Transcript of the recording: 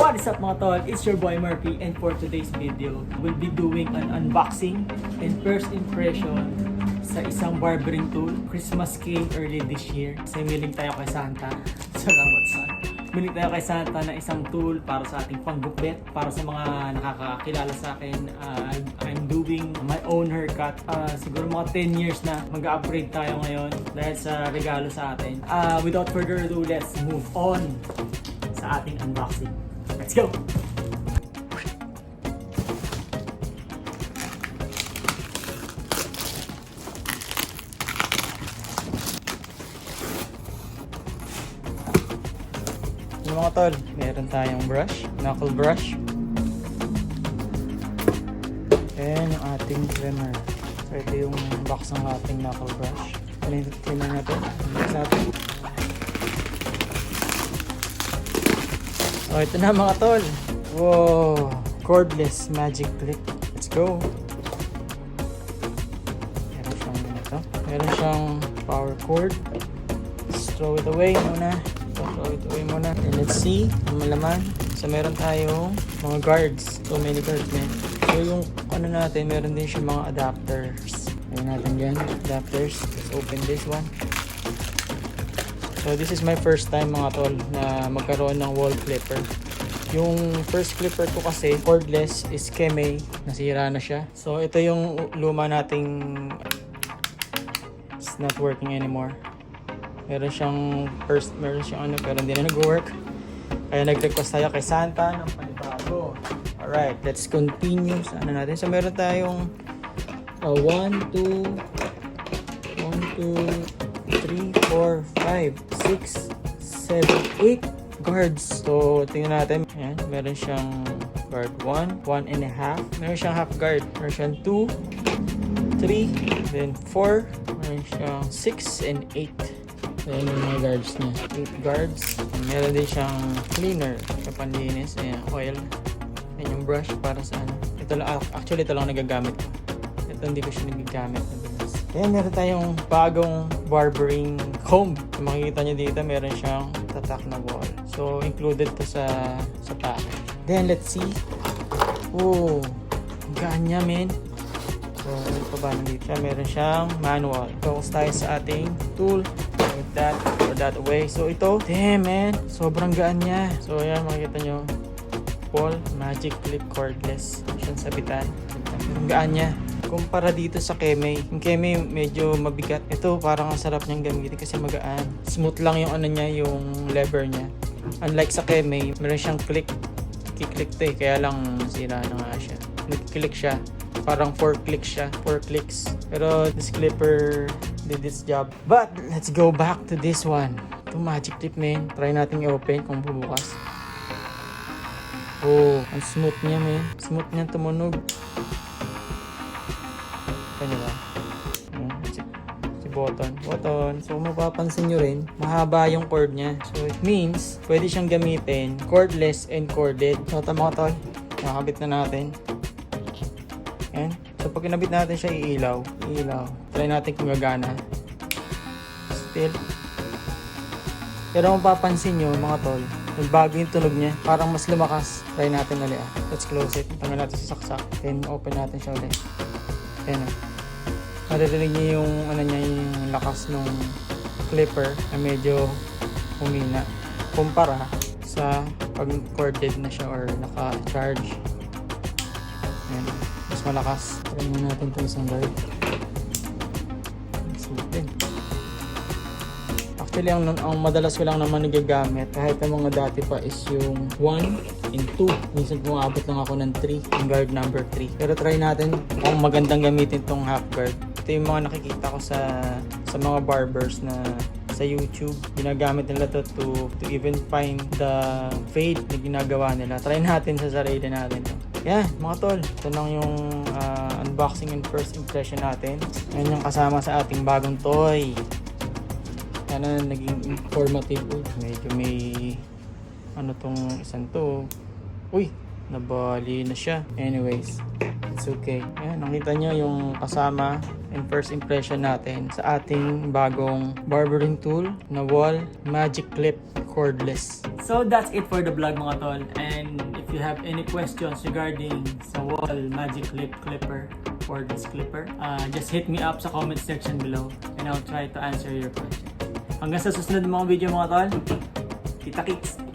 What is up mga tol? It's your boy Murphy, and for today's video, we'll be doing an unboxing and first impression sa isang barbering tool. Christmas came early this year kasi miling tayo kay Santa. Salamat son. Miling tayo kay Santa na isang tool para sa ating panggupit. Para sa mga nakakakilala sa akin, I'm doing my own haircut. Siguro mga 10 years na mag-upgrade tayo ngayon dahil sa regalo sa atin. Without further ado, let's move on sa ating unboxing. Let's go! Yung mga tol, meron tayong brush, knuckle brush. And yung ating trimmer. So ito yung box ng ating knuckle brush. Ano yung trimmer natin? Box natin. So ito na mga tol. Wow! Cordless magic clip. Let's go! Meron siyang ito. Meron siyang power cord. Let's throw it away muna. Throw it away muna. And let's see ang malaman. So meron tayong mga guards. So many guards man. So yung ano natin, meron din siyang mga adapters. Meron natin yan, adapters. Let's open this one. So this is my first time mga tol na magkaroon ng wall clipper. Yung first clipper ko kasi cordless is Kemei, nasira na siya. So ito yung luma nating, it's not working anymore. Meron siyang ano pero hindi na nag-work. Kaya nag-request tayo kay Santa ng panibago. Alright, let's continue sa ano natin. So meron tayong 1, 2, 3, 4, 5, 6, 7, 8 guards. So, tingnan natin. Ayan, meron siyang guard 1, 1 and a half. Meron siyang half guard. Meron siyang 2, 3, then 4. Meron siyang 6 and 8. So, ayan yung mga guards niya. 8 guards. And meron din siyang cleaner sa panlinis. Ayan, oil. Ayan yung brush para sa ano. Ito lang, actually ito lang nagagamit ko. Ito hindi ko siya nagagamit. Ayan, meron tayong bagong barbering comb. Kung makikita nyo dito, meron siyang tatak na wall. So, included to sa package. Then, let's see. Oh, gaan niya, men. So, ano pa ba nandito siya? Meron siyang manual. Focus tayo sa ating tool. With that, or that away. So, ito, damn, man. Sobrang gaan niya. So, ayan, makikita nyo. Paul Magic Clip Cordless. Siyang sabitan. Ang gaan niya. Kumpara dito sa Kemei. Yung Kemei medyo mabigat. Ito parang ang sarap niyang gamitin kasi magaan. Smooth lang yung ano niya, yung lever niya. Unlike sa Kemei, meron siyang click. Kiklik to eh. Kaya lang sira na nga siya. Nag-click siya. Parang 4 clicks siya. 4 clicks. Pero this clipper did its job. But let's go back to this one. Ito magic clip man. Try natin i-open kung bubukas. Oh, ang smooth niya man. Smooth niya tumunog. Ano ba? Si button. So mapapansin nyo rin, mahaba yung cord niya. So it means, pwede siyang gamitin cordless and corded. So ito mga tol, nakakabit na natin. Ayan. So pag kinabit natin siya, iilaw. Try natin kung gagana. Still. Pero mapapansin nyo mga tol, nagbago yung tunog niya. Parang mas lumakas. Try natin ulit. Let's close it. Tanggal natin sa saksak. Then open natin siya ulit. Ayan o. Maririnig niyo yung ano niya, yung lakas ng clipper na medyo humina kumpara sa pag corded na siya or naka-charge. Ayan, mas malakas. Try natin ito isang guard. Actually, ang madalas ko lang naman nagagamit kahit ang mga dati pa is yung 1 and 2. Minsan pumaabot lang ako ng 3, yung guard number 3. Pero try natin kung magandang gamitin tong half guard. Ito yung mga nakikita ko sa mga barbers na sa YouTube. Ginagamit nila to even find the fade na ginagawa nila. Try natin sa sarili natin to. Yan, mga tol. Ito lang yung unboxing and first impression natin. Yan yung kasama sa ating bagong toy. Sana naging informative. Medyo may ano tong isang to. Uy, nabali na siya. Anyways, it's okay. Ayan, nakita nyo yung kasama and first impression natin sa ating bagong barbering tool na wall magic clip cordless. So that's it for the vlog mga tol. And if you have any questions regarding sa wall magic clip clipper, cordless clipper, just hit me up sa comment section below and I'll try to answer your question. Hanggang sa susunod mga video mga tol. Kita kits!